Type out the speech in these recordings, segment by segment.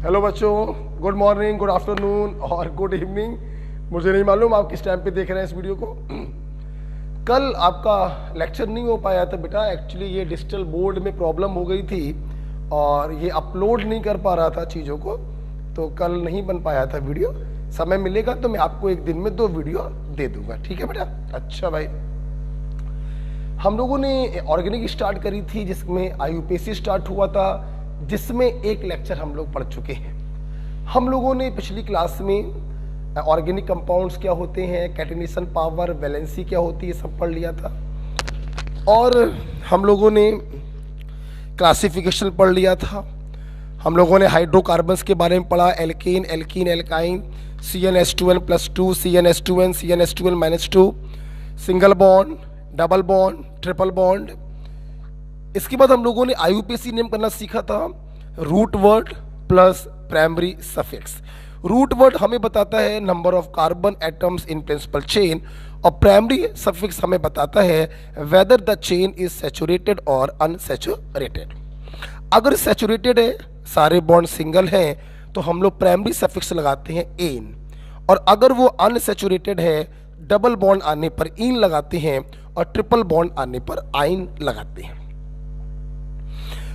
Hello बच्चों, good morning, good afternoon और good evening. मुझे नहीं मालूम आप किस टाइम पे देख रहे हैं इस वीडियो को। कल आपका लेक्चर नहीं हो पाया था बेटा, एक्चुअली ये डिजिटल बोर्ड में प्रॉब्लम हो गई थी और ये अपलोड नहीं कर पा रहा था चीज़ों को, तो कल नहीं बन पाया था वीडियो। समय मिलेगा तो मैं आपको एक दिन में 2 वीडियो दे दूंगा, ठीक है बेटा। अच्छा भाई, हम लोगों ने ऑर्गेनिक स्टार्ट करी थी जिसमें IUPAC स्टार्ट हुआ था, जिसमें एक लेक्चर हम लोग पढ़ चुके हैं। हम लोगों ने पिछली क्लास में ऑर्गेनिक कंपाउंड्स क्या होते हैं, कैटेनेशन पावर, वैलेंसी क्या होती है, सब पढ़ लिया था। और हम लोगों ने क्लासिफिकेशन पढ़ लिया था। हम लोगों ने हाइड्रोकार्बन्स के बारे में पढ़ा, alkane, alkene, alkyne, CnH2n+2, CnH2n, CnH2n-2, single bond, double bond, triple bond. इसके बाद हम लोगों ने IUPAC नेम करना सीखा था, root word plus primary suffix. Root word हमें बताता है number of carbon atoms in principal chain और प्राइमरी सफिक्स हमें बताता है whether the chain is saturated और अनसैचुरेटेड। अगर सैचुरेटेड है, सारे बॉन्ड सिंगल हैं, तो हम लोग प्राइमरी सफिक्स लगाते हैं एन, और अगर वो अनसैचुरेटेड है, डबल बॉन्ड आने पर इन लगाते हैं और ट्रिपल बॉन्ड आने पर आइन लगाते हैं।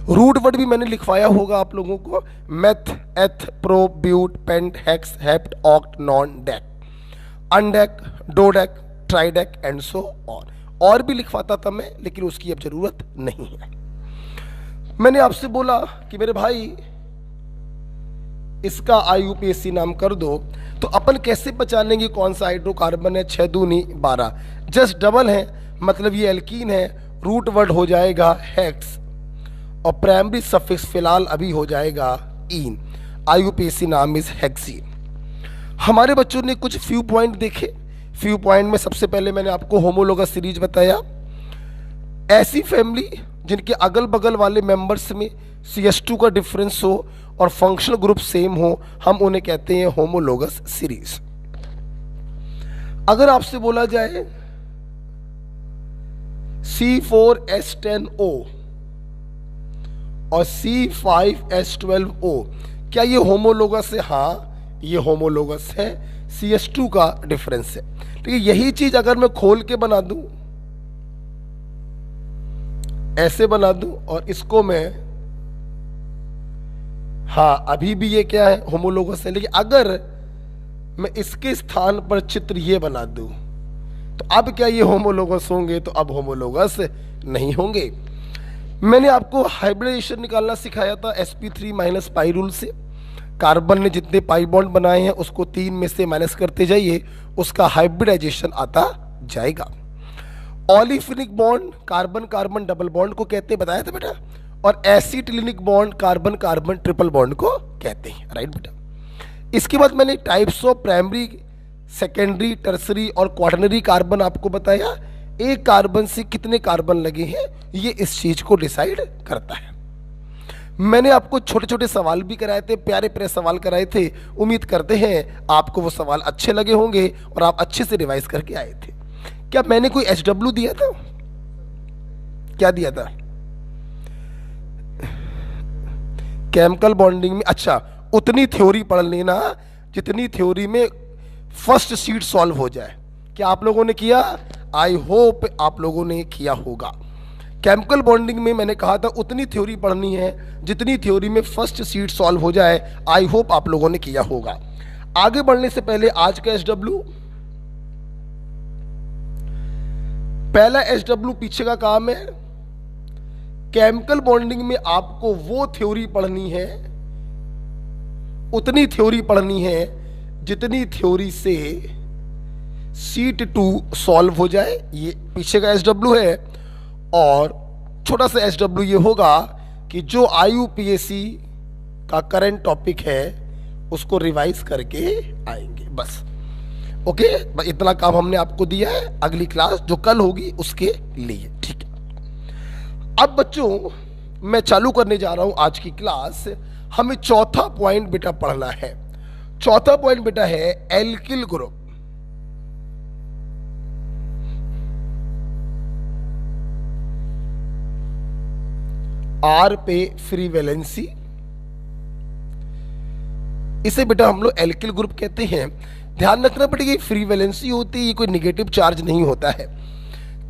रूट वर्ड भी मैंने लिखवाया होगा आप लोगों को, meth, eth, pro, but, pent, hex, hept, oct, non, dec, undec, dodec, tridec and so on. और भी लिखवाता था मैं, लेकिन उसकी अब जरूरत नहीं है। मैंने आपसे बोला कि मेरे भाई इसका IUPAC नाम कर दो, तो अपन कैसे पहचानेंगे कौन सा हाइड्रोकार्बन है? 6 दूनी 12, जस्ट डबल है, मतलब ये एल्कीन है। रूट वर्ड हो जाएगा हेक्स और प्राइमरी सफिक्स फिलहाल अभी हो जाएगा इन। IUPAC नाम इज हेक्सीन। हमारे बच्चों ने कुछ फ्यू पॉइंट देखे। फ्यू पॉइंट में सबसे पहले मैंने आपको होमोलोगस सीरीज बताया। ऐसी फैमिली जिनके अगल बगल वाले मेंबर्स में CH2 का डिफरेंस हो और फंक्शनल ग्रुप सेम हो, हम उन्हें कहते हैं होमोलोगस सीरीज। अगर आपसे बोला जाए C4H10O और C5H12O, क्या ये होमोलोगस है? हाँ, ये होमोलोगस है, CH2 का डिफरेंस है। लेकिन यही चीज अगर मैं खोल के बना दूं, ऐसे बना दूं, और इसको मैं, हाँ अभी भी ये क्या है? होमोलोगस है। लेकिन अगर मैं इसके स्थान पर चित्र ये बना दूं, तो अब क्या ये होमोलोगस होंगे? तो अब होमोलोगस नहीं होंगे। मैंने आपको हाइब्रिडाइजेशन निकालना सिखाया था sp3 - पाई रूल से। कार्बन ने जितने पाई बॉन्ड बनाए हैं उसको 3 में से माइनस करते जाइए, उसका हाइब्रिडाइजेशन आता जाएगा। Olefinic bond carbon carbon double bond को कहते हैं, बताया था बेटा। और acetylenic bond carbon carbon triple bond को कहते हैं, राइट बेटा। इसके बाद मैंने types of primary, secondary, tertiary और क्वाटरनरी कार्बन आपको बताया। एक कार्बन से कितने कार्बन लगे हैं, ये इस चीज को डिसाइड करता है। मैंने आपको छोटे छोटे सवाल भी कराए थे, प्यारे प्यारे सवाल कराए थे। उम्मीद करते हैं आपको वो सवाल अच्छे लगे होंगे और आप अच्छे से रिवाइज करके आए थे। क्या मैंने कोई HW दिया था? क्या दिया था? केमिकल बॉन्डिंग में, अच्छा, उतनी थ्योरी पढ़ लेना जितनी थ्योरी में फर्स्ट शीट सॉल्व हो जाए। क्या आप लोगों ने किया? आई होप आप लोगों ने किया होगा। केमिकल बॉन्डिंग में मैंने कहा था उतनी थ्योरी पढ़नी है जितनी थ्योरी में फर्स्ट शीट सॉल्व हो जाए। आई होप आप लोगों ने किया होगा। आगे बढ़ने से पहले आज का HW, पहला HW पीछे का काम है। केमिकल बॉन्डिंग में आपको वो थ्योरी पढ़नी है, उतनी थ्योरी पढ़नी है जितनी थ्योरी से शीट 2 सॉल्व हो जाए। ये पीछे का HW है। और छोटा सा HW ये होगा कि जो IUPAC का करंट टॉपिक है उसको रिवाइज करके आएंगे, बस। ओके, इतना काम हमने आपको दिया है। अगली क्लास जो कल होगी उसके लिए, ठीक है। अब बच्चों मैं चालू करने जा रहा हूं आज की क्लास। हमें चौथा पॉइंट बेटा पढ़ना है। चौथा पॉइंट बेटा है एल्किल ग्रुप। R पे फ्री वैलेंसी, इसे बेटा हम लोग एल्किल ग्रुप कहते हैं। ध्यान रखना बेटा ये फ्री वैलेंसी होती है, ये कोई निगेटिव चार्ज नहीं होता है।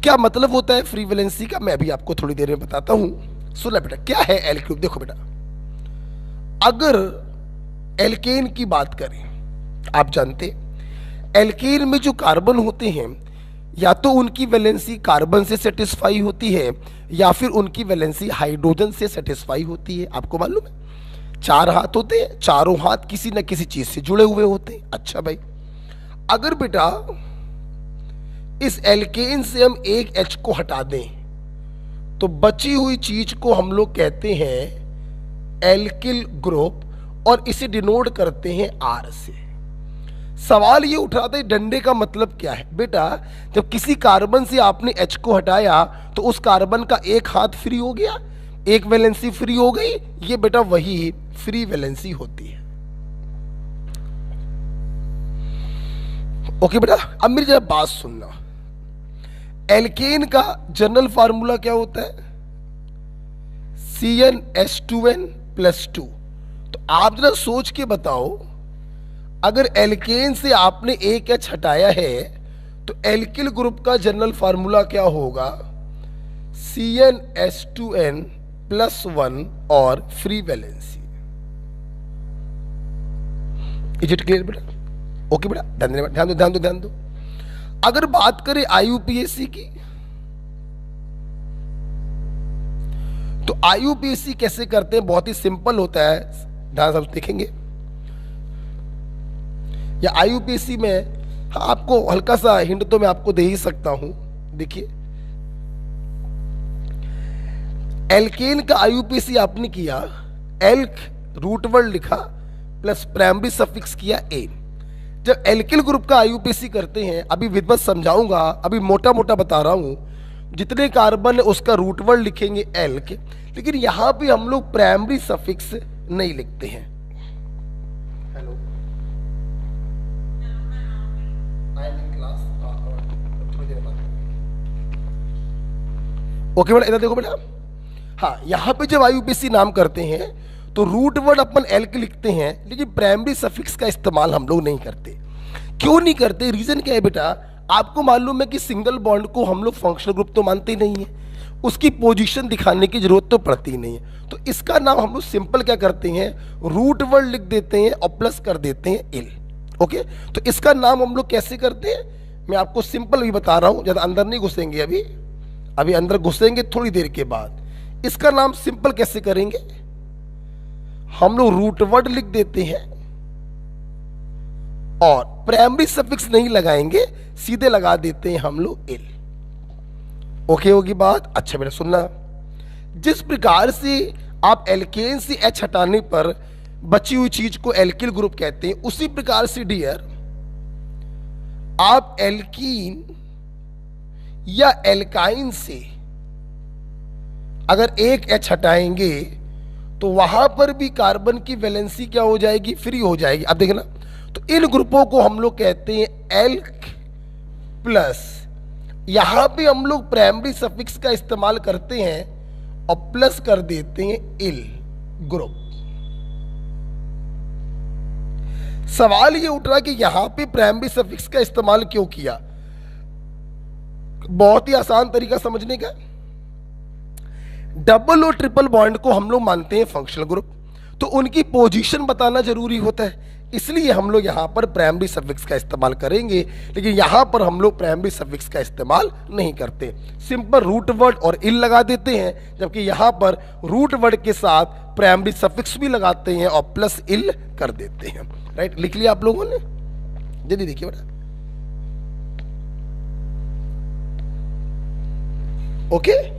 क्या मतलब होता है फ्री वैलेंसी का, मैं अभी आपको थोड़ी देर में बताता हूं। सुना बेटा क्या है एल्किल ग्रुप। देखो बेटा, अगर एल्केन की बात करें, आप जानते एल्केन में जो कार्बन होते हैं या तो उनकी वैलेंसी कार्बन से सेटिस्फाई होती है या फिर उनकी वैलेंसी हाइड्रोजन से सेटिस्फाई होती है। आपको मालूम है 4 हाथ होते हैं, चारों हाथ किसी न किसी चीज से जुड़े हुए होते हैं। अच्छा भाई, अगर बेटा इस एल्केन से हम एक H को हटा दें तो बची हुई चीज को हम लोग कहते हैं एल्किल ग्रुप और इसे डिनोट करते हैं R से। सवाल ये उठाते हैं डंडे का मतलब क्या है। बेटा जब किसी कार्बन से आपने H को हटाया तो उस कार्बन का एक हाथ फ्री हो गया, एक वैलेंसी फ्री हो गई, ये बेटा वही फ्री वैलेंसी होती है। ओके बेटा, अब मेरी जरा बात सुनना, एल्केन का जनरल फार्मूला क्या होता है, CnH2n+2। तो आप जरा सोच के बताओ, अगर एल्केन से आपने एक H हटाया है तो एल्किल ग्रुप का जनरल फार्मूला क्या होगा, CnH2n+1 और free valency. Is it clear बेटा? ओके बेटा, ध्यान दो। अगर बात करें IUPAC की, तो IUPAC कैसे करते हैं, बहुत ही सिंपल होता है, ध्यान से देखेंगे। या IUPAC में हाँ, आपको हल्का सा हिंट तो मैं आपको दे ही सकता हूं। देखिए एल्केन का IUPAC आपने किया, एल्क रूट वर्ड लिखा प्लस प्राइमरी सफिक्स किया ए। जब एल्किल ग्रुप का IUPAC करते हैं, अभी विधिवत समझाऊंगा, अभी मोटा मोटा बता रहा हूं, जितने कार्बन है उसका रूट वर्ड लिखेंगे एल्क, लेकिन यहां पे हम लोग प्राइमरी सफिक्स नहीं लिखते हैं। हेलो क्लास, थोड़ी देर बाद। ओके बेटा, इधर देखो बेटा, हाँ यहां पे जब IUPAC नाम करते हैं तो रूट वर्ड अपन एल्क लिखते हैं, लेकिन प्राइमरी सफिक्स का इस्तेमाल हम लोग नहीं करते। क्यों नहीं करते, रीजन क्या है बेटा, आपको मालूम है कि सिंगल बॉन्ड को हम लोग फंक्शनल ग्रुप तो मानते ही नहीं है, उसकी पोजीशन दिखाने की जरूरत तो पड़ती ही नहीं है। तो इसका नाम हम लोग सिंपल क्या करते हैं, रूट वर्ड लिख देते हैं और प्लस कर देते हैं इल। ओके, तो इसका नाम हम लोग कैसे करते हैं, मैं आपको सिंपल भी बता रहा हूं, ज्यादा अंदर नहीं घुसेंगे, अभी अंदर घुसेंगे थोड़ी देर के बाद। इसका नाम सिंपल कैसे करेंगे, हम लोग रूट वर्ड लिख देते हैं और प्राइमरी सफिक्स नहीं लगाएंगे, सीधे लगा देते हैं हम लोग इल। ओके होगी बात? अच्छा बेटा सुनना, जिस प्रकार से आप एल्केन से H हटाने पर बची हुई चीज को एल्किल ग्रुप कहते हैं, उसी प्रकार से डियर आप एल्कीन या एल्काइन से अगर एक H हटाएंगे तो वहां पर भी कार्बन की वैलेंसी क्या हो जाएगी, फ्री हो जाएगी। अब देखना, तो इन ग्रुपों को हम लोग कहते हैं एल्क प्लस, यहां पे हम लोग प्राइमरी सफिक्स का इस्तेमाल करते हैं और प्लस कर देते हैं इल ग्रुप। सवाल ये उठ रहा कि यहां पे प्राइमरी सफिक्स का इस्तेमाल क्यों किया, बहुत ही आसान तरीका समझने का। डबल और ट्रिपल बॉन्ड को हम लोग मानते हैं फंक्शनल ग्रुप, तो उनकी पोजीशन बताना जरूरी होता है, इसलिए हम लोग यहां पर प्राइमरी सफिक्स का इस्तेमाल करेंगे, लेकिन यहां पर हम लोग प्राइमरी सफिक्स का इस्तेमाल नहीं करते, सिंपल रूट वर्ड और इल लगा देते हैं, जबकि यहां पर रूट वर्ड के साथ प्राइमरी सफिक्स भी लगाते हैं और प्लस इल कर देते हैं। राइट, लिख लिया आप लोगों ने? जल्दी देखिए बेटा। ओके,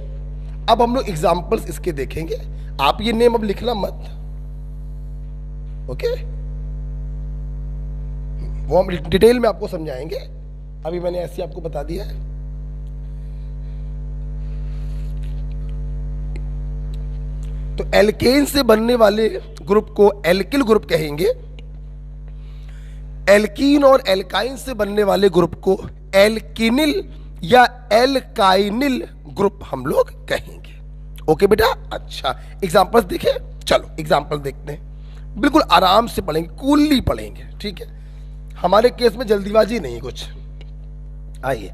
अब हम लोग एग्जाम्पल्स इसके देखेंगे, आप ये नेम अब लिखना मत। ओके, वो हम डिटेल में आपको समझाएंगे, अभी मैंने ऐसे आपको बता दिया है। तो एल्केन से बनने वाले ग्रुप को एल्किल ग्रुप कहेंगे, एल्कीन और एल्काइन से बनने वाले ग्रुप को एल्किनिल या एल्काइनिल ग्रुप हम लोग कहेंगे। ओके बेटा, अच्छा एग्जांपल्स देखें, चलो एग्जांपल देखते हैं। बिल्कुल आराम से पढ़ेंगे, कूलली पढ़ेंगे, ठीक है। हमारे केस में जल्दीबाजी नहीं है कुछ। आइए,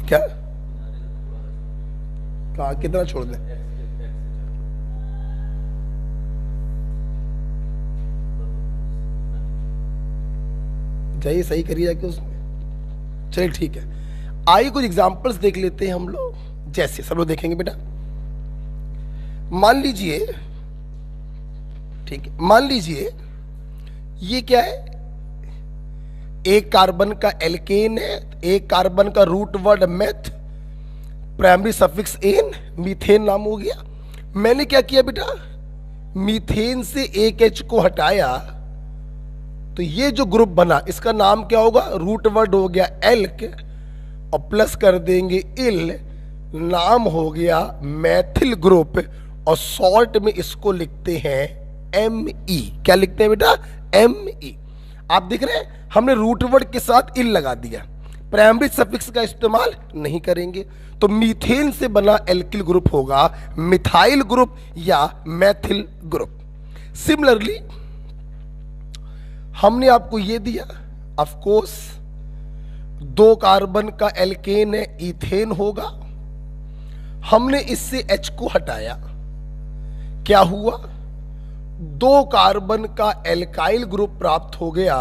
क्या कहा, कितना छोड़ दें? चाहिए सही करिए जाके उसमें। चलिए ठीक है, आइए कुछ एग्जांपल्स देख लेते हैं हम लोग। जैसे सब लोग देखेंगे बेटा, मान लीजिए, ठीक है, मान लीजिए ये क्या है, एक कार्बन का एल्केन है, एक कार्बन का root word meth, primary suffix ane, methane नाम हो गया। मैंने क्या किया बेटा, मीथेन से एक एच को हटाया, तो ये जो ग्रुप बना इसका नाम क्या होगा, रूट वर्ड हो गया एल्क, और प्लस कर देंगे इल, नाम हो गया मैथिल ग्रुप, और शॉर्ट में इसको लिखते हैं ME। क्या लिखते हैं बेटा, ME। आप देख रहे हैं, हमने रूट वर्ड के साथ इल लगा दिया, प्राइमरी सफिक्स का इस्तेमाल नहीं करेंगे, तो मीथेन से बना एल्किल ग्रुप होगा मिथाइल ग्रुप या मैथिल ग्रुप। सिमिलरली हमने आपको ये दिया, ऑफ कोर्स 2 कार्बन का एल्केन है, इथेन होगा। हमने इससे H को हटाया, क्या हुआ, 2 कार्बन का एल्काइल ग्रुप प्राप्त हो गया,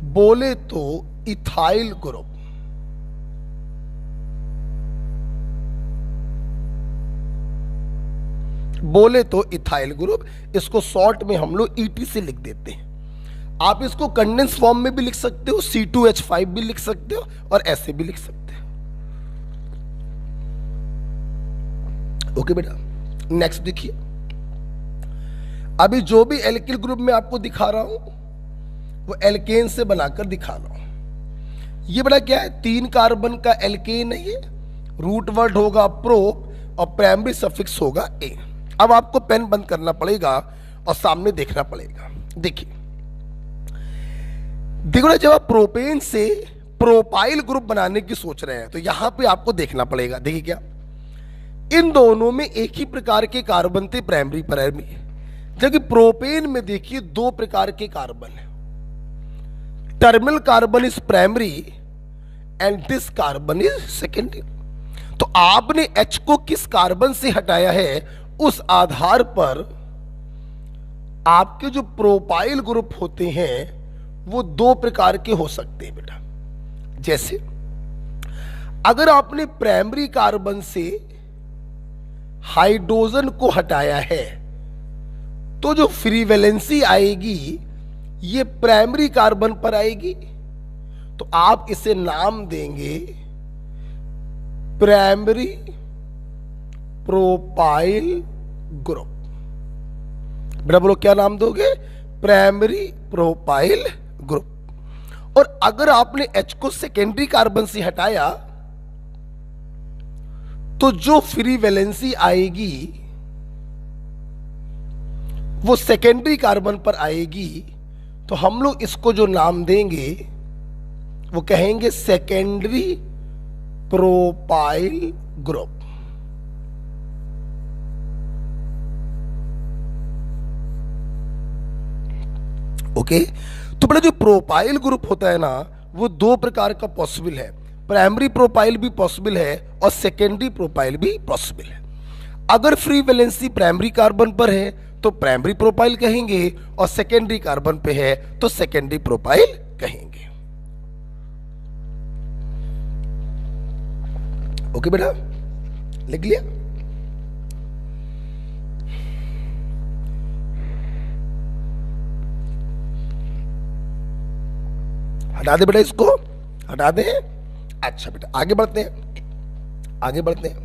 बोले तो इथाइल ग्रुप। बोले तो इथाइल ग्रुप, इसको शॉर्ट में हम लोग ET से लिख देते हैं। आप इसको कंडेंस फॉर्म में भी लिख सकते हो, C2H5 भी लिख सकते हो, और ऐसे भी लिख सकते हो। ओके बेटा, नेक्स्ट देखिए, अभी जो भी एल्किल ग्रुप में आपको दिखा रहा हूं वो एल्केन से बनाकर दिखा रहा हूं। ये बेटा क्या है, 3 कार्बन का एल्केन है, ये रूट वर्ड होगा प्रोप और प्राइमरी सफिक्स होगा ए। अब आपको पेन बंद करना पड़ेगा और सामने देखना पड़ेगा। देखिए देखो ना, जब आप प्रोपेन से प्रोपाइल ग्रुप बनाने की सोच रहे हैं तो यहां पे आपको देखना पड़ेगा। देखिए क्या, इन दोनों में एक ही प्रकार के कार्बन थे, प्राइमरी प्राइमरी, जबकि प्रोपेन में देखिए 2 प्रकार के कार्बन है। Terminal carbon is primary and this carbon is secondary. तो आपने H को किस कार्बन से हटाया है, उस आधार पर आपके जो प्रोपाइल ग्रुप होते हैं वो 2 प्रकार के हो सकते हैं बेटा। जैसे अगर आपने प्राइमरी कार्बन से हाइड्रोजन को हटाया है तो जो फ्री वैलेंसी आएगी ये प्राइमरी कार्बन पर आएगी, तो आप इसे नाम देंगे प्राइमरी प्रोपाइल ग्रुप। बेटा बोलो क्या नाम दोगे, प्राइमरी प्रोपाइल ग्रुप। और अगर आपने H को सेकेंडरी कार्बन से हटाया तो जो फ्री वैलेंसी आएगी वो सेकेंडरी कार्बन पर आएगी, तो हम लोग इसको जो नाम देंगे वो कहेंगे सेकेंडरी प्रोपाइल ग्रुप। ओके, तो बड़ा जो प्रोपाइल ग्रुप होता है ना वो 2 प्रकार का पॉसिबल है, प्राइमरी प्रोपाइल भी पॉसिबल है और सेकेंडरी प्रोपाइल भी पॉसिबल है। अगर फ्री वैलेंसी प्राइमरी कार्बन पर है तो प्राइमरी प्रोपाइल कहेंगे और सेकेंडरी कार्बन पे है तो सेकेंडरी प्रोपाइल कहेंगे। ओके बेटा, लिख लिया। हटा दे बेटा, इसको हटा दे। अच्छा बेटा आगे बढ़ते हैं, आगे बढ़ते हैं।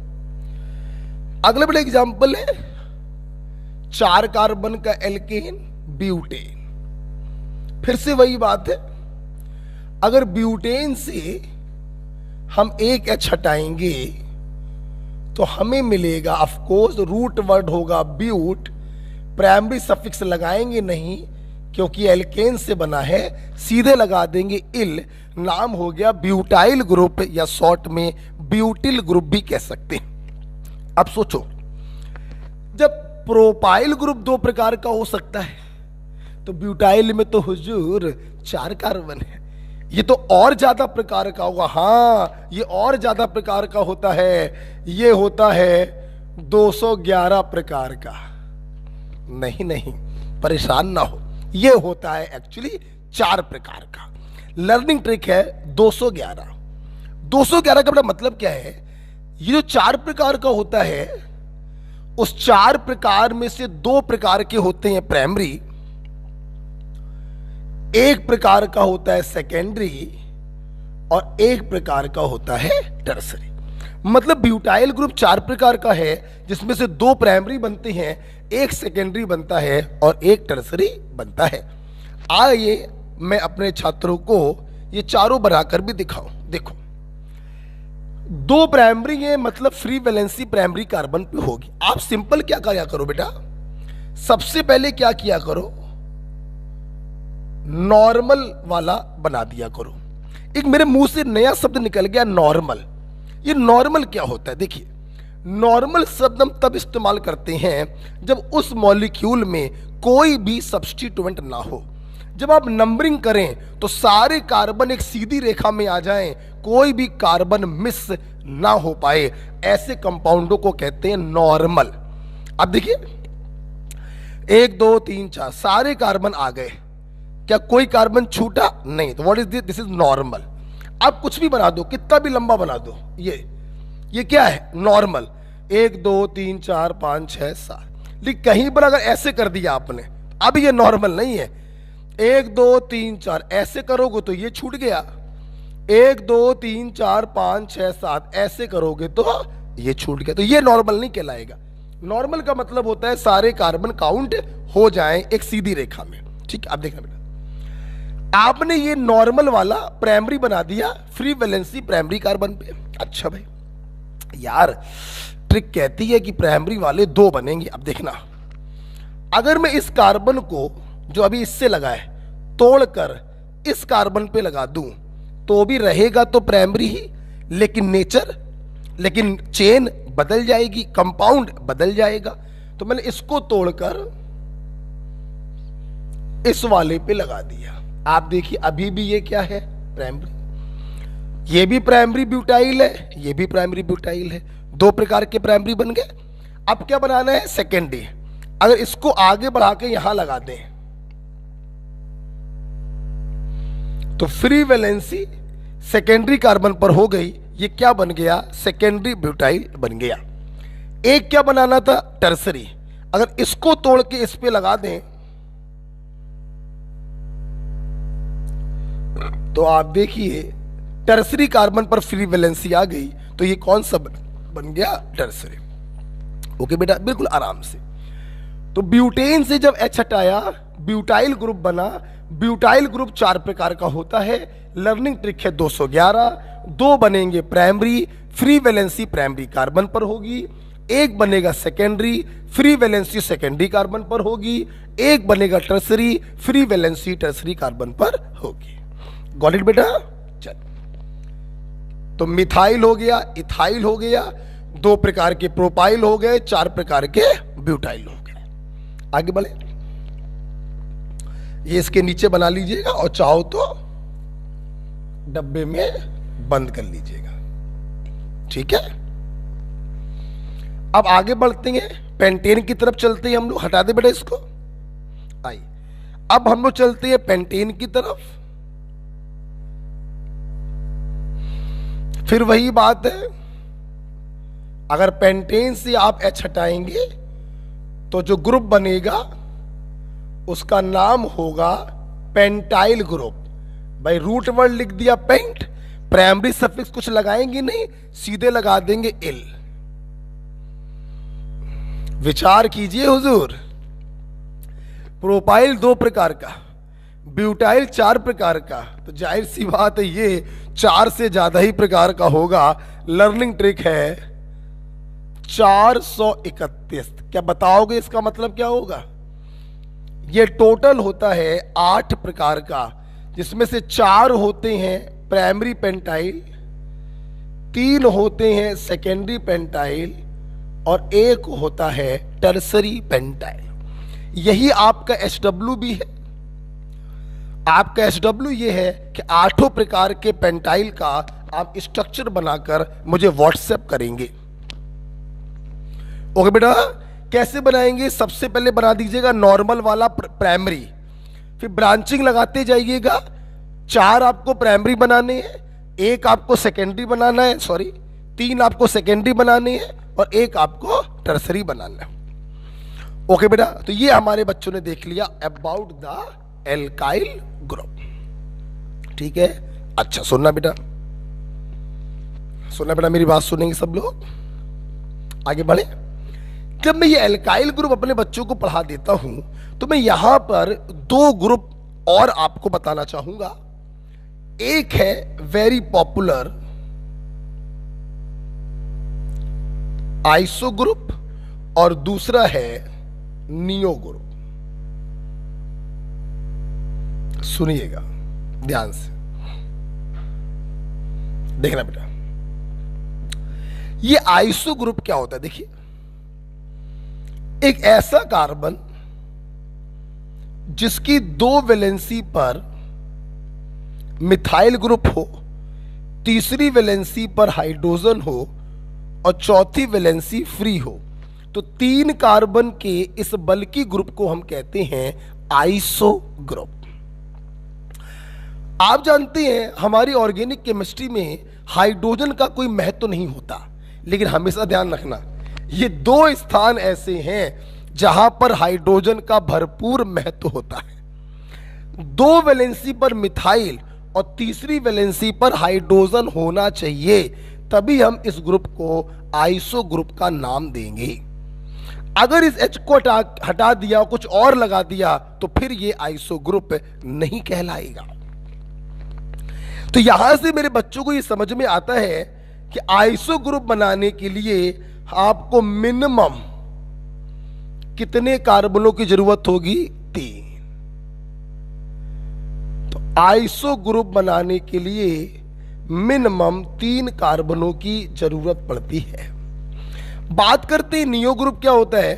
अगला बेटा एग्जाम्पल है 4 कार्बन का एल्केन ब्यूटेन। फिर से वही बात है, अगर ब्यूटेन से हम एक H हटाएंगे तो हमें मिलेगा ऑफ कोर्स रूट वर्ड होगा ब्यूट, प्राइमरी सफिक्स लगाएंगे नहीं क्योंकि एल्केन से बना है, सीधे लगा देंगे इल, नाम हो गया ब्यूटाइल ग्रुप या शॉर्ट में ब्यूटिल ग्रुप भी कह सकते हैं। अब सोचो जब प्रोपाइल ग्रुप दो प्रकार का हो सकता है, तो ब्यूटाइल में तो हुजूर 4 कार्बन है, ये तो और ज्यादा प्रकार का होगा। हाँ, ये और ज्यादा प्रकार का होता है, ये होता है 211 प्रकार का। नहीं नहीं, परेशान ना हो, ये होता है एक्चुअली 4 प्रकार का। लर्निंग ट्रिक है 211। 211 का बड़ा मतलब क्या है, ये जो 4 प्रकार का होता है, उस 4 प्रकार में से 2 प्रकार के होते हैं प्राइमरी, 1 प्रकार का होता है सेकेंडरी और 1 प्रकार का होता है टर्सरी। मतलब ब्यूटाइल ग्रुप 4 प्रकार का है, जिसमें से 2 प्राइमरी बनते हैं, 1 सेकेंडरी बनता है और 1 टर्सरी बनता है। आइए मैं अपने छात्रों को ये चारों बनाकर भी दिखाऊं। देखो, 2 प्राइमरी है, मतलब फ्री वैलेंसी प्राइमरी कार्बन पे होगी। आप सिंपल क्या किया करो बेटा, सबसे पहले क्या किया करो, नॉर्मल वाला बना दिया करो। एक मेरे मुंह से नया शब्द निकल गया, नॉर्मल। ये नॉर्मल क्या होता है? देखिए, नॉर्मल शब्द हम तब इस्तेमाल करते हैं जब उस मॉलिक्यूल में कोई भी सब्स्टिट्यूएंट ना हो। जब आप नंबरिंग करें तो सारे कार्बन एक सीधी रेखा में आ जाएं, कोई भी कार्बन मिस ना हो पाए, ऐसे कंपाउंडों को कहते हैं नॉर्मल। अब देखिए, 1 2 3 4 सारे कार्बन आ गए, क्या कोई कार्बन छूटा? नहीं। तो what is this is normal. आप कुछ भी बना दो, कितना भी लंबा बना दो, ये क्या है? नॉर्मल। 1 2 3 4 5 6 7। लेकिन कहीं पर अगर ऐसे कर दिया आपने, अब ये नॉर्मल नहीं है। 1 2 3 4 ऐसे करोगे तो ये छूट गया, 1 2 3 4 5 6 7 ऐसे करोगे तो ये छूट गया, तो ये नॉर्मल नहीं कहलाएगा। नॉर्मल का मतलब होता है सारे कार्बन काउंट हो जाएं एक सीधी रेखा में। ठीक है, अब देखना बेटा, आपने ये नॉर्मल वाला प्राइमरी बना दिया फ्री वैलेंसी प्राइमरी कार्बन पे। अच्छा भाई, यार ट्रिक कहती है कि प्राइमरी वाले 2 बनेंगे। अब देखना, अगर मैं इस कार्बन को जो अभी इससे लगा है तोड़कर इस कार्बन पे लगा दूं तो भी रहेगा तो प्राइमरी ही, लेकिन चेन बदल जाएगी, कंपाउंड बदल जाएगा। तो मैंने इसको तोड़कर इस वाले पे लगा दिया। आप देखिए, अभी भी ये क्या है? प्राइमरी। ये भी प्राइमरी ब्यूटाइल है, ये भी प्राइमरी ब्यूटाइल है, 2 प्रकार के प्राइमरी बन गए। अब क्या बनाना है? सेकेंडरी। अगर इसको आगे बढ़ा के यहां लगा दें तो फ्री वैलेंसी सेकेंडरी कार्बन पर हो गई। ये क्या बन गया? सेकेंडरी ब्यूटाइल बन गया। एक क्या बनाना था? टर्सरी। अगर इसको तोड़ के इस पे लगा दें तो आप देखिए टर्सरी कार्बन पर फ्री वैलेंसी आ गई, तो ये कौन सा बन गया? टर्सरी। ओके बेटा, बिल्कुल आराम से। तो ब्यूटेन से जब H हटाया, ब्यूटाइल ग्रुप बना। ब्यूटाइल ग्रुप 4 प्रकार का होता है। लर्निंग ट्रिक है 211। 2 बनेंगे primary, free valency primary carbon पर होगी। 1 बनेगा secondary, free valency secondary carbon पर होगी। 1 बनेगा tertiary, free valency tertiary carbon पर होगी। गॉट इट बेटा? चल, तो मिथाइल हो गया, इथाइल हो गया, 2 प्रकार के प्रोपाइल हो गए, 4 प्रकार के ब्यूटाइल हो गए। आगे बढ़े, ये इसके नीचे बना लीजिएगा और चाहो तो डब्बे में बंद कर लीजिएगा। ठीक है, अब आगे बढ़ते हैं, पेंटेन की तरफ चलते हैं हम लोग। हटा दे बेटा इसको। आइए, अब हम लोग चलते हैं पेंटेन की तरफ। फिर वही बात है, अगर पेंटेन से आप H हटाएंगे तो जो ग्रुप बनेगा उसका नाम होगा पेंटाइल ग्रुप। भाई रूट वर्ड लिख दिया पेंट, प्राइमरी सफिक्स कुछ लगाएंगे नहीं, सीधे लगा देंगे इल। विचार कीजिए हुजूर, प्रोपाइल 2 प्रकार का, ब्यूटाइल 4 प्रकार का, तो जाहिर सी बात है ये 4 से ज्यादा ही प्रकार का होगा। लर्निंग ट्रिक है 431। क्या बताओगे इसका मतलब क्या होगा? ये टोटल होता है 8 प्रकार का, जिसमें से 4 होते हैं प्राइमरी पेंटाइल, 3 होते हैं सेकेंडरी पेंटाइल और एक होता है टर्सरी पेंटाइल। यही आपका SW भी है। आपका SW ये है कि 8 प्रकार के पेंटाइल का आप स्ट्रक्चर बनाकर मुझे व्हाट्सएप करेंगे। ओके बेटा, कैसे बनाएंगे? सबसे पहले बना दीजिएगा नॉर्मल वाला प्राइमरी, फिर ब्रांचिंग लगाते जाइएगा। 4 आपको प्राइमरी बनाने हैं, 1 आपको सेकेंडरी बनाना है, 3 आपको सेकेंडरी बनाने हैं और 1 आपको टर्सरी बनाना है। ओके बेटा, तो ये हमारे बच्चों ने देख लिया अबाउट द एल्काइल ग्रुप। ठीक है, अच्छा सुनना बेटा, मेरी बात सुनेंगे सब लोग, आगे बढ़े। जब मैं ये एल्काइल ग्रुप अपने बच्चों को पढ़ा देता हूं तो मैं यहां पर 2 ग्रुप और आपको बताना चाहूंगा। एक है वेरी पॉपुलर आइसो ग्रुप और दूसरा है नियो ग्रुप। सुनिएगा ध्यान से, देखना बेटा। ये आइसो ग्रुप क्या होता है? देखिए, एक ऐसा कार्बन जिसकी 2 वैलेंसी पर मिथाइल ग्रुप हो, तीसरी वैलेंसी पर हाइड्रोजन हो और चौथी वैलेंसी फ्री हो, तो 3 कार्बन के इस बल्कि ग्रुप को हम कहते हैं आइसो ग्रुप। आप जानते हैं हमारी ऑर्गेनिक केमिस्ट्री में हाइड्रोजन का कोई महत्व नहीं होता, लेकिन हमेशा ध्यान रखना ये 2 स्थान ऐसे हैं जहां पर हाइड्रोजन का भरपूर महत्व होता है। 2 वैलेंसी पर मिथाइल और तीसरी वैलेंसी पर हाइड्रोजन होना चाहिए, तभी हम इस ग्रुप को आइसो ग्रुप का नाम देंगे। अगर इस H को हटा दिया, कुछ और लगा दिया, तो फिर ये आइसो ग्रुप नहीं कहलाएगा। तो यहां से मेरे बच्चों को ये समझ में आता है कि आइसो ग्रुप बनाने के लिए आपको मिनिमम कितने कार्बनों की जरूरत होगी? 3। तो आइसो ग्रुप बनाने के लिए मिनिमम 3 कार्बनों की जरूरत पड़ती है। बात करते हैं नियो ग्रुप क्या होता है।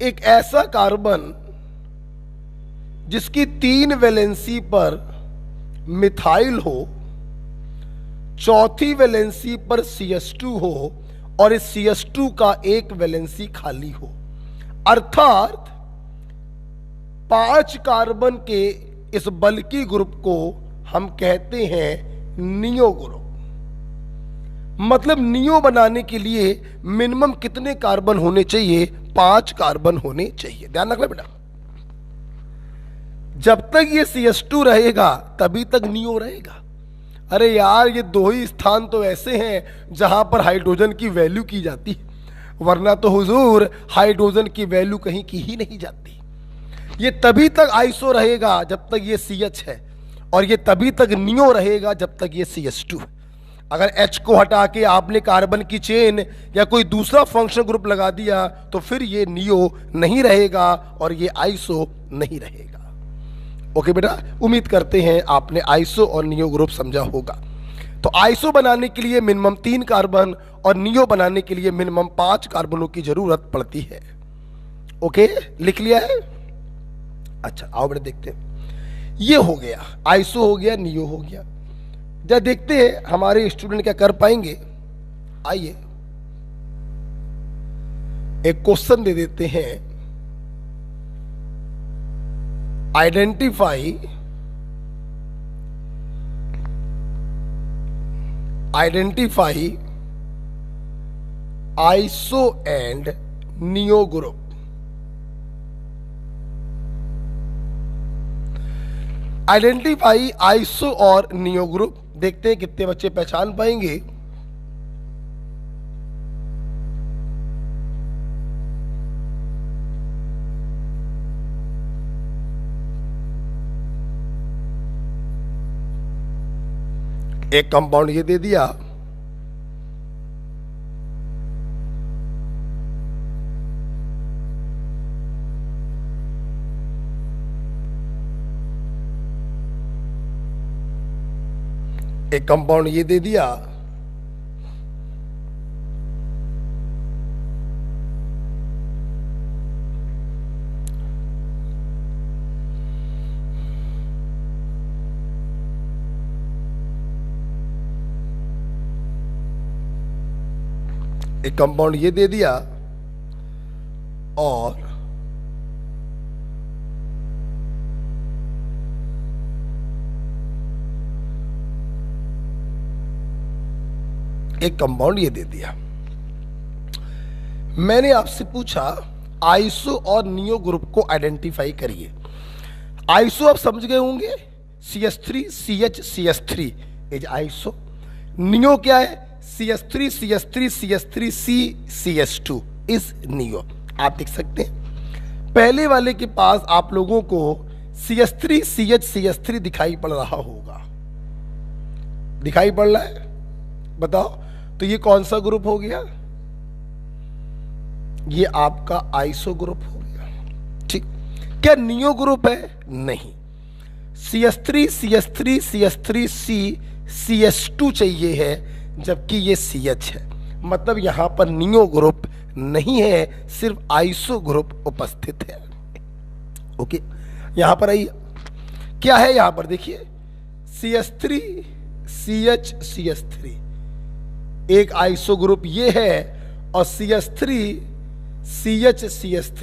एक ऐसा कार्बन जिसकी 3 वैलेंसी पर मिथाइल हो, चौथी वैलेंसी पर CH2 हो और इस CH2 का 1 वैलेंसी खाली हो, अर्थात 5 कार्बन के इस बल्कि ग्रुप को हम कहते हैं नियो ग्रुप। मतलब नियो बनाने के लिए मिनिमम कितने कार्बन होने चाहिए? 5 कार्बन होने चाहिए। ध्यान रखना बेटा, जब तक ये CH2 रहेगा तभी तक नियो रहेगा। अरे यार, ये 2 ही स्थान तो ऐसे हैं जहां पर हाइड्रोजन की वैल्यू की जाती है, वरना तो हुजूर हाइड्रोजन की वैल्यू कहीं की ही नहीं जाती। ये तभी तक आइसो रहेगा जब तक ये CH है, और ये तभी तक नियो रहेगा जब तक ये CH2 है। अगर H को हटा के आपने कार्बन की चेन या कोई दूसरा फंक्शन ग्रुप लगा दिया तो फिर ये नियो नहीं रहेगा और ये आइसो नहीं रहेगा। ओके बेटा, उम्मीद करते हैं आपने आइसो और नियो ग्रुप समझा होगा। तो आइसो बनाने के लिए मिनिमम 3 कार्बन और नियो बनाने के लिए मिनिमम 5 कार्बनों की जरूरत पड़ती है। ओके, लिख लिया है? अच्छा, आओ बेटा देखते हैं। ये हो गया, आइसो हो गया, नियो हो गया। जब देखते हैं हमारे स्टूडेंट क्या कर पाएंगे। आइए एक क्वेश्चन दे देते हैं। Identify iso and neo group. Identify iso और नियो ग्रुप, देखते हैं कितने बच्चे पहचान पाएंगे। एक कंपाउंड ये दे दिया, एक कंपाउंड ये दे दिया, एक कंपाउंड ये दे दिया और एक कंपाउंड ये दे दिया। मैंने आपसे पूछा आइसो और नियो ग्रुप को आइडेंटिफाई करिए। आइसो आप समझ गए होंगे, CH3 CH CH3 is iso. Neo क्या है? CH3 CH3 CH3 C CH2 is neo. आप देख सकते हैं पहले वाले के पास आप लोगों को CH3 CH CH3 दिखाई पड़ रहा होगा, दिखाई पड़ रहा है? बताओ तो ये कौन सा ग्रुप हो गया? ये आपका आइसो ग्रुप हो गया। ठीक, क्या नियो ग्रुप है? नहीं। CH3 CH3 CH3 C CH2 चाहिए है, जबकि ये CH है। मतलब यहां पर नियो ग्रुप नहीं है, सिर्फ आइसो ग्रुप उपस्थित है। ओके, यहां पर आइए, क्या है यहां पर देखिए, CH3 CH CH3 एक आइसो ग्रुप ये है, और CH3 CH CH3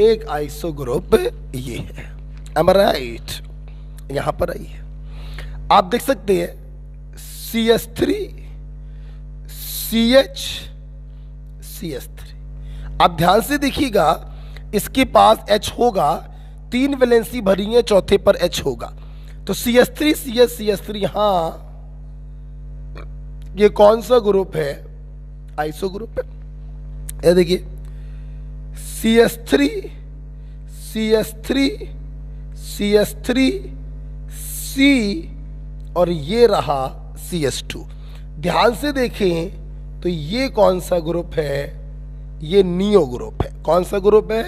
एक आइसो ग्रुप ये है। Am I right? यहां पर आइए, आप देख सकते हैं CH3 CH CH3। आप ध्यान से देखिएगा, इसके पास H होगा, 3 वैलेंसी भरी है, चौथे पर H होगा। तो CH3 CH CH3 यहां ये कौन सा ग्रुप है? आइसो ग्रुप है। ये देखिए CH3 CH3 CH3 C और ये रहा CH2। ध्यान से देखें तो ये कौन सा ग्रुप है? ये नियो ग्रुप है। कौन सा ग्रुप है?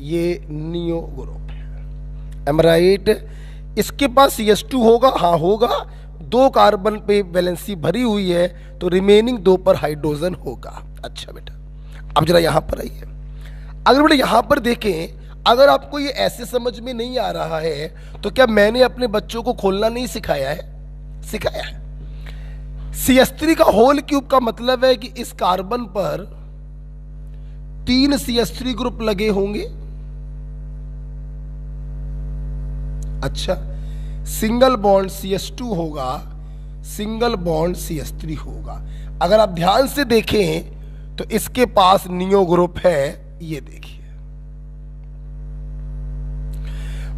ये नियो ग्रुप है। Am I right? इसके पास CH2 होगा, हाँ होगा, 2 कार्बन पे वैलेंसी भरी हुई है, तो रिमेनिंग 2 पर हाइड्रोजन होगा। अच्छा बेटा, अब जरा यहां पर आइए। अगर बेटा यहां पर देखें, अगर आपको ये ऐसे समझ में नहीं आ रहा है, तो क्या मैंने अपने बच्चों को खोलना नहीं सिखाया है? सिखाया है। CH3 का होल क्यूब का मतलब है कि इस कार्बन पर 3 CH3 ग्रुप लगे होंगे। अच्छा, सिंगल बॉन्ड CH2 होगा, सिंगल बॉन्ड CH3 होगा। अगर आप ध्यान से देखें तो इसके पास नियो ग्रुप है, ये देखिए।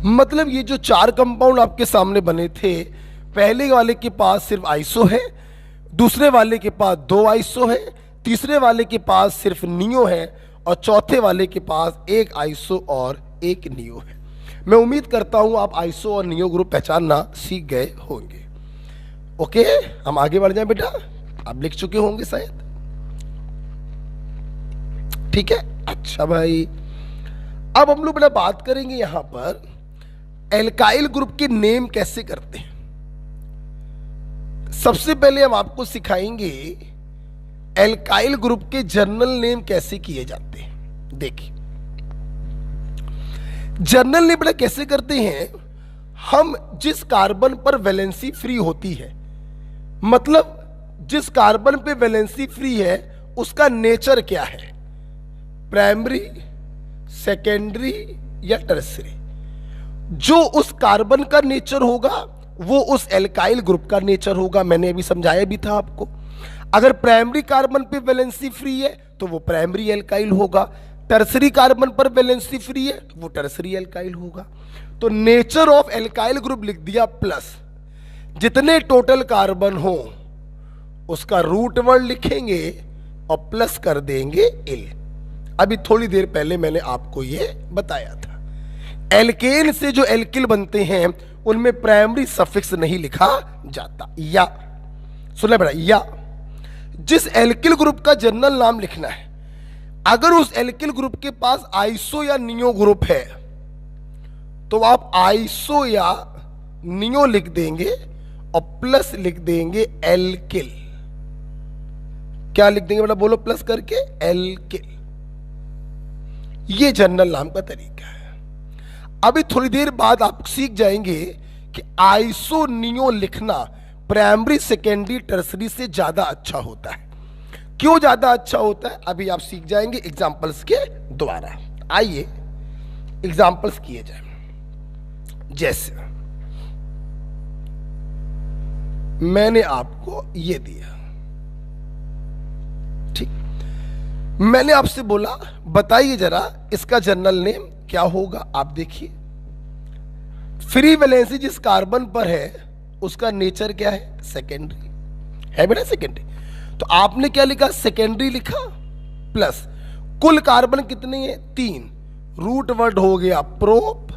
मतलब ये जो 4 कंपाउंड आपके सामने बने थे, पहले वाले के पास सिर्फ आइसो है, दूसरे वाले के पास 2 आइसो है, तीसरे वाले के पास सिर्फ नियो है, और चौथे वाले के पास 1 आइसो और 1 नियो है। मैं उम्मीद करता हूं आप आइसो और नियो ग्रुप पहचानना सीख गए होंगे। ओके, हम आगे बढ़ जाएं बेटा, आप लिख चुके होंगे शायद। ठीक है, अच्छा भाई, अब हम लोग बेटा बात करेंगे यहां पर एल्काइल ग्रुप के नेम कैसे करते हैं। सबसे पहले हम आपको सिखाएंगे एल्काइल ग्रुप के जर्नल नेम कैसे किए जाते हैं। देखिए, जर्नल नेम बेटा कैसे करते हैं, हम जिस कार्बन पर वैलेंसी फ्री होती है, मतलब जिस कार्बन पे वैलेंसी फ्री है उसका नेचर क्या है, प्राइमरी, सेकेंडरी या टर्सरी, जो उस कार्बन का नेचर होगा वो उस एल्काइल ग्रुप का नेचर होगा। मैंने अभी समझाया भी था आपको। अगर प्राइमरी कार्बन पे वैलेंसी फ्री है तो वो प्राइमरी एल्काइल होगा, टर्सरी कार्बन पर वैलेंसी फ्री है वो टर्सरी एल्काइल होगा। तो नेचर ऑफ एल्काइल ग्रुप लिख दिया प्लस, जितने टोटल कार्बन हो उसका रूट वर्ड लिखेंगे और प्लस कर देंगे एल। अभी थोड़ी देर पहले मैंने आपको ये बताया था। एल्केन से जो एल्किल बनते हैं उनमें प्राइमरी सफिक्स नहीं लिखा जाता। या सुना बेटा, या जिस एल्किल ग्रुप का जनरल नाम लिखना है, अगर उस एल्किल ग्रुप के पास आइसो या नियो ग्रुप है तो आप आइसो या नियो लिख देंगे और प्लस लिख देंगे एल्किल। क्या लिख देंगे बेटा, बोलो प्लस करके, एल्किल। ये जनरल नाम का तरीका है। अभी थोड़ी देर बाद आप सीख जाएंगे कि आइसो नियो लिखना प्राइमरी, सेकेंडरी, टर्सरी से ज्यादा अच्छा होता है। क्यों ज्यादा अच्छा होता है अभी आप सीख जाएंगे एग्जाम्पल्स के द्वारा। आइए एग्जाम्पल्स किए जाए। जैसे मैंने आपको ये दिया, ठीक, मैंने आपसे बोला बताइए जरा इसका जनरल नेम क्या होगा। आप देखिए फ्री वैलेंसी जिस कार्बन पर है उसका नेचर क्या है, सेकेंडरी है बेटा, सेकेंडरी। तो आपने क्या लिखा, सेकेंडरी लिखा, प्लस कुल कार्बन कितने हैं, 3, रूट वर्ड हो गया प्रोप,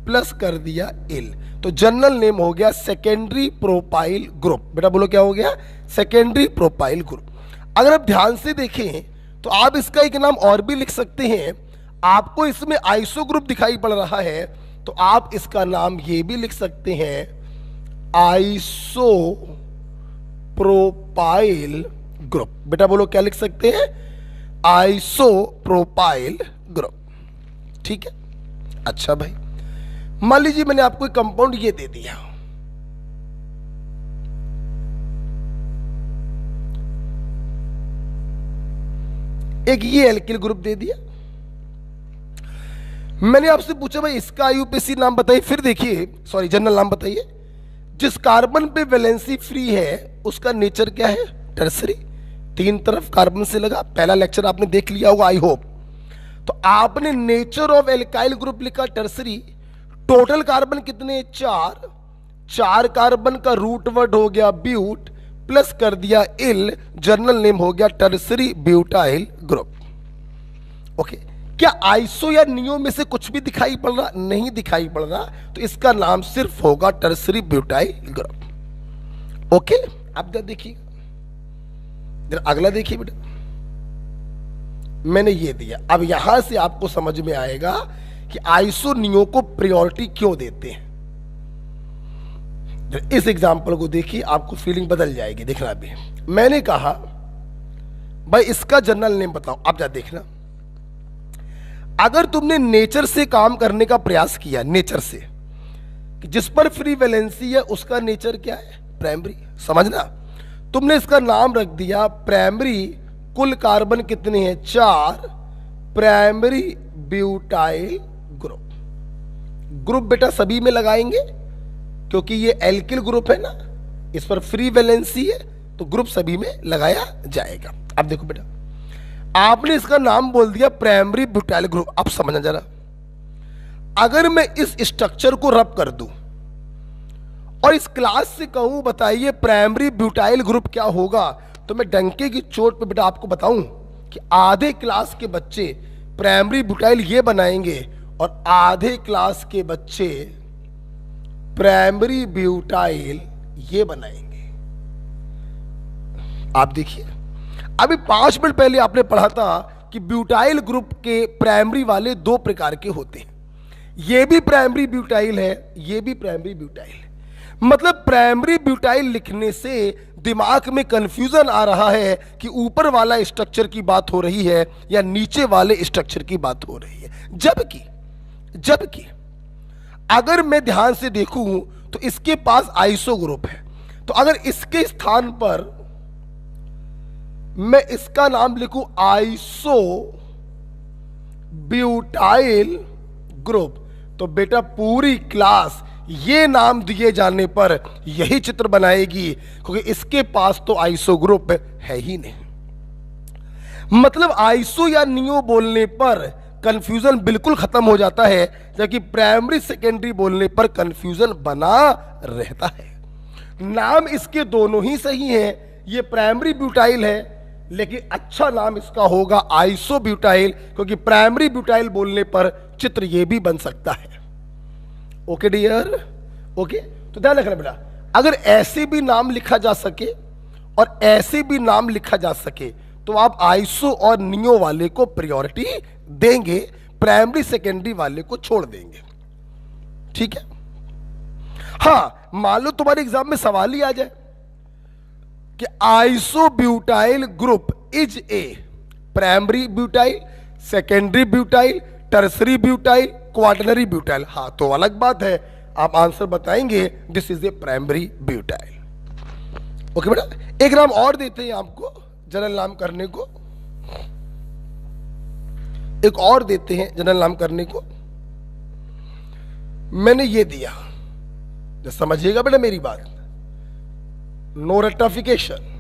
प्लस कर दिया इल, तो जनरल नेम हो गया सेकेंडरी प्रोपाइल ग्रुप। बेटा बोलो क्या हो गया, सेकेंडरी प्रोपाइल ग्रुप। अगर आप ध्यान से देखें तो आप इसका एक नाम और भी लिख सकते हैं। आपको इसमें आइसो ग्रुप दिखाई पड़ रहा है तो आप इसका नाम ये भी लिख सकते हैं आइसो प्रोपाइल ग्रुप। बेटा बोलो क्या लिख सकते हैं, आइसो प्रोपाइल ग्रुप। ठीक है, अच्छा भाई मान लीजिए मैंने आपको एक कंपाउंड ये दे दिया, एक ये एल्किल ग्रुप दे दिया। मैंने आपसे पूछा भाई इसका आईयूपीएसी नाम बताइए, फिर देखिए सॉरी जनरल नाम बताइए। जिस कार्बन पे वैलेंसी फ्री है उसका नेचर क्या है, टर्सरी। 3 तरफ कार्बन से लगा, पहला लेक्चर आपने देख लिया होगा आई होप। तो आपने नेचर ऑफ एल्काइल ग्रुप लिखा टर्सरी। टोटल कार्बन कितने, 4 कार्बन का रूट वर्ड हो गया ब्यूट, प्लस कर दिया इल, जनरल नेम हो गया टर्सरी ब्यूटाइल ग्रुप। ओके, क्या आइसो या नियो में से कुछ भी दिखाई पड़ रहा, नहीं दिखाई पड़ रहा, तो इसका नाम सिर्फ होगा टर्सरी ब्यूटाइल ग्रुप। ओके, अब जरा देखिए, अगला देखिए बेटा, मैंने ये दिया। अब यहां से आपको समझ में आएगा कि आइसो नियो को प्रायोरिटी क्यों देते हैं। इस एग्जांपल को देखिए, आपको फीलिंग बदल जाएगी। देखना भी, मैंने कहा भाई इसका जनरल नेम बताओ। आप जा देखना, अगर तुमने नेचर से काम करने का प्रयास किया, नेचर से, कि जिस पर फ्री वैलेंसी है उसका नेचर क्या है, प्राइमरी, समझना। तुमने इसका नाम रख दिया प्राइमरी, कुल कार्बन कितने हैं, 4, प्राइमरी ब्यूटाइल ग्रुप। ग्रुप बेटा सभी में लगाएंगे क्योंकि ये एल्किल ग्रुप है ना, इस पर फ्री वैलेंसी है तो ग्रुप सभी में लगाया जाएगा। अब देखो बेटा, आपने इसका नाम बोल दिया प्राइमरी ब्यूटाइल ग्रुप। अब समझना जरा, अगर मैं इस स्ट्रक्चर को रब कर दूं और इस क्लास से कहूं बताइए प्राइमरी ब्यूटाइल ग्रुप क्या होगा, तो मैं डंके की चोट पे बेटा आपको बताऊं कि आधे क्लास के बच्चे प्राइमरी ब्यूटाइल ये बनाएंगे और आधे क्लास के बच्चे प्राइमरी ब्यूटाइल ये बनाएंगे। आप देखिए, अभी 5 मिनट पहले आपने पढ़ा था कि ब्यूटाइल ग्रुप के प्राइमरी वाले 2 प्रकार के होते हैं। ये भी प्राइमरी ब्यूटाइल है, ये भी प्राइमरी ब्यूटाइल है। मतलब प्राइमरी ब्यूटाइल लिखने से दिमाग में कंफ्यूजन आ रहा है कि ऊपर वाला स्ट्रक्चर की बात हो रही है या नीचे वाले स्ट्रक्चर की बात हो रही है। जबकि अगर मैं ध्यान से देखूं तो इसके पास आइसो ग्रुप है, तो अगर इसके स्थान पर मैं इसका नाम लिखूं आइसो ब्यूटाइल ग्रुप, तो बेटा पूरी क्लास ये नाम दिए जाने पर यही चित्र बनाएगी, क्योंकि इसके पास तो आइसो ग्रुप है ही नहीं। मतलब आइसो या नियो बोलने पर कंफ्यूजन बिल्कुल खत्म हो जाता है, जबकि प्राइमरी सेकेंडरी बोलने पर कंफ्यूजन बना रहता है। नाम इसके दोनों ही सही हैं, ये प्राइमरी ब्यूटाइल है, लेकिन अच्छा नाम इसका होगा आइसो ब्यूटाइल, क्योंकि प्राइमरी ब्यूटाइल बोलने पर चित्र ये भी बन सकता है। ओके डियर, ओके, तो ध्यान रखना बेटा, अगर ऐसे भी नाम लिखा जा सके और ऐसे भी नाम लिखा जा सके तो आप आइसो और नियो वाले को प्रायोरिटी देंगे, प्राइमरी सेकेंडरी वाले को छोड़ देंगे। ठीक है, हाँ मान लो तुम्हारे एग्जाम में सवाल ही आ जाए कि iso butyl group is a primary butyl, secondary butyl, tertiary butyl, quaternary butyl, हाँ तो अलग बात है, आप आंसर बताएंगे this is a primary butyl. Okay बेटा, एक नाम और देते हैं आपको, जनरल नाम करने को, एक और देते हैं जनरल नाम करने को। मैंने ये दिया, तो समझिएगा बेटा मेरी बात, नो रेक्टिफिकेशन,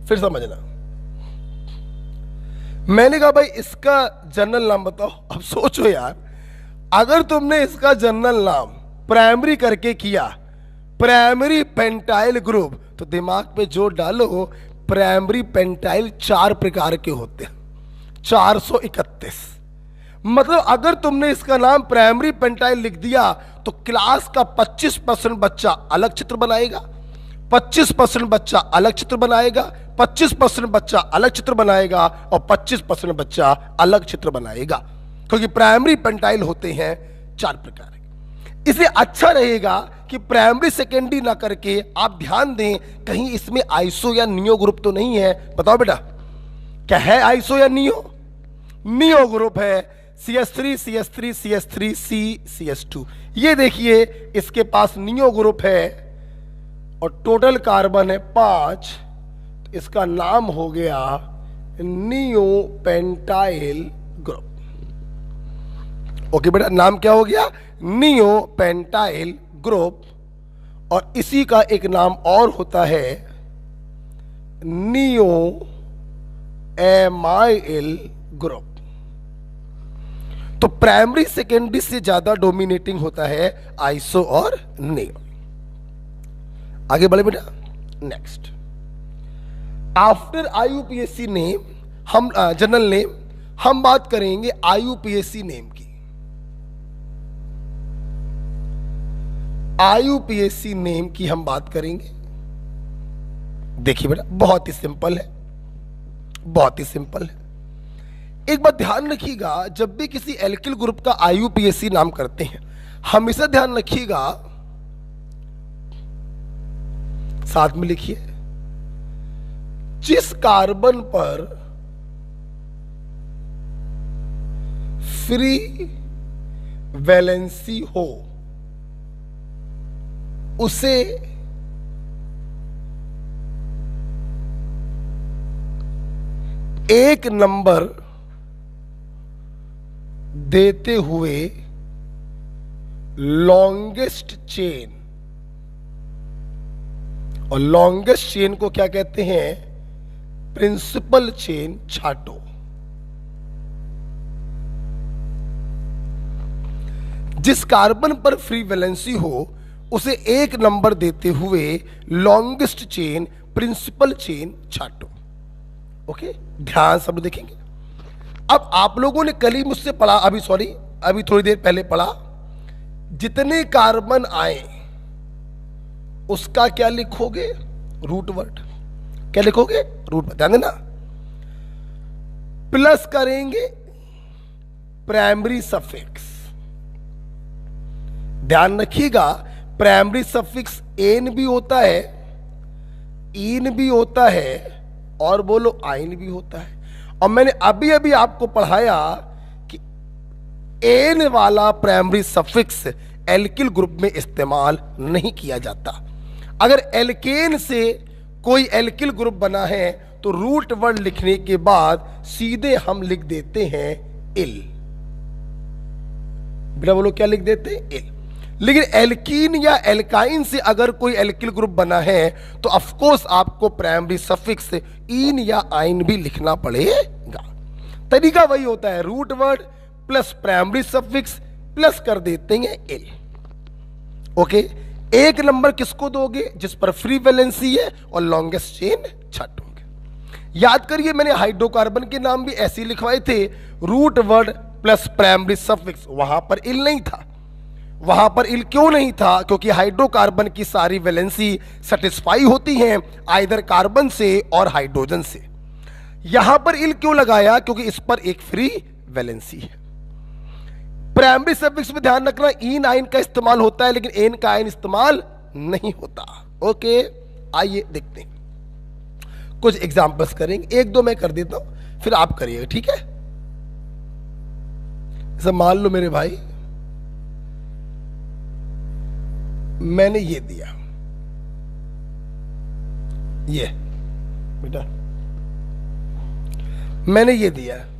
फिर समझना। मैंने कहा भाई इसका जनरल नाम बताओ। अब सोचो यार, अगर तुमने इसका जनरल नाम प्राइमरी करके किया, प्राइमरी पेंटाइल ग्रुप, तो दिमाग पे जोर डालो, प्राइमरी पेंटाइल 4 प्रकार के होते हैं, 431। मतलब अगर तुमने इसका नाम प्राइमरी पेंटाइल लिख दिया तो क्लास का 25% बच्चा अलग चित्र बनाएगा, 25% बच्चा अलग चित्र बनाएगा, 25% बच्चा अलग चित्र बनाएगा और 25% बच्चा अलग चित्र बनाएगा, क्योंकि प्राइमरी पेंटाइल होते हैं 4 प्रकार के। इसलिए अच्छा रहेगा कि प्राइमरी सेकेंडरी ना करके आप ध्यान दें कहीं इसमें आइसो या नियो ग्रुप तो नहीं है। बताओ बेटा क्या है आइसो या नियो? नियो ग्रुप है, CS3 CS3 CS3 CS2। ये देखिए इसके पास नियो ग्रुप है और टोटल कार्बन है 5, तो इसका नाम हो गया नियो पेंटाइल ग्रुप। ओके बेटा, नाम क्या हो गया? Neo pentyl group. और इसी का एक नाम और होता है नियो एमाइल ग्रुप। तो प्राइमरी सेकेंडरी से ज्यादा डोमिनेटिंग होता है आइसो और नियो। आगे बढ़े बेटा, नेक्स्ट। आफ्टर IUPAC नेम, हम जनरल नेम, हम बात करेंगे IUPAC नेम की। IUPAC नेम की हम बात करेंगे। देखिए बेटा बहुत ही सिंपल है, बहुत ही सिंपल है। एक बात ध्यान रखिएगा, जब भी किसी एल्किल ग्रुप का IUPAC नाम करते हैं हमेशा ध्यान रखिएगा, साथ में लिखिए, जिस कार्बन पर फ्री वैलेंसी हो उसे एक नंबर देते हुए लॉन्गेस्ट चेन, और लॉन्गेस्ट चेन को क्या कहते हैं? प्रिंसिपल चेन छाटो। जिस कार्बन पर फ्री वैलेंसी हो उसे एक नंबर देते हुए लॉन्गेस्ट चेन प्रिंसिपल चेन छाटो। ओके, ध्यान सब देखेंगे। अब आप लोगों ने कल ही मुझसे पढ़ा, अभी थोड़ी देर पहले पढ़ा, जितने कार्बन आए उसका क्या लिखोगे? Root word. क्या लिखोगे? Root word. ध्यान देना, प्लस करेंगे प्राइमरी सफिक्स। ध्यान रखिएगा, प्राइमरी सफिक्स एन भी होता है, इन भी होता है और बोलो आइन भी होता है। और मैंने अभी अभी आपको पढ़ाया कि एन वाला प्राइमरी सफिक्स एल्किल ग्रुप में इस्तेमाल नहीं किया जाता। अगर एल्केन से कोई एल्किल ग्रुप बना है तो रूट वर्ड लिखने के बाद सीधे हम लिख देते हैं इल। बेटा बोलो क्या लिख देते हैं? इल। लेकिन एल्कीन या एल्काइन से अगर कोई एल्किल ग्रुप बना है तो ऑफ कोर्स आपको प्राइमरी सफिक्स इन या आइन भी लिखना पड़ेगा। तरीका वही होता है, root word plus primary suffix plus कर देते हैं एल। ओके, एक नंबर किसको दोगे? जिस पर फ्री वैलेंसी है और लॉन्गेस्ट चेन छाटोगे। याद करिए मैंने हाइड्रोकार्बन के नाम भी ऐसे ही लिखवाए थे, root word plus primary suffix. वहां पर इल नहीं था। वहां पर इल क्यों नहीं था? क्योंकि हाइड्रोकार्बन की सारी वैलेंसी सेटिस्फाई होती हैं आइदर कार्बन से और हाइड्रोजन से। यहां पर इल क्यों लगाया? क्योंकि इस पर एक फ्री वैलेंसी है। प्राइमरी सफिक्स में ध्यान रखना, इन आइन का इस्तेमाल होता है लेकिन एन का आइन इस्तेमाल नहीं होता। ओके, आइए देखते हैं, कुछ एग्जांपल्स करेंगे। एक दो मैं कर देता हूं फिर आप करिएगा, ठीक है? जैसे मान लो मेरे भाई मैंने ये दिया, ये बेटा मैंने ये दिया है।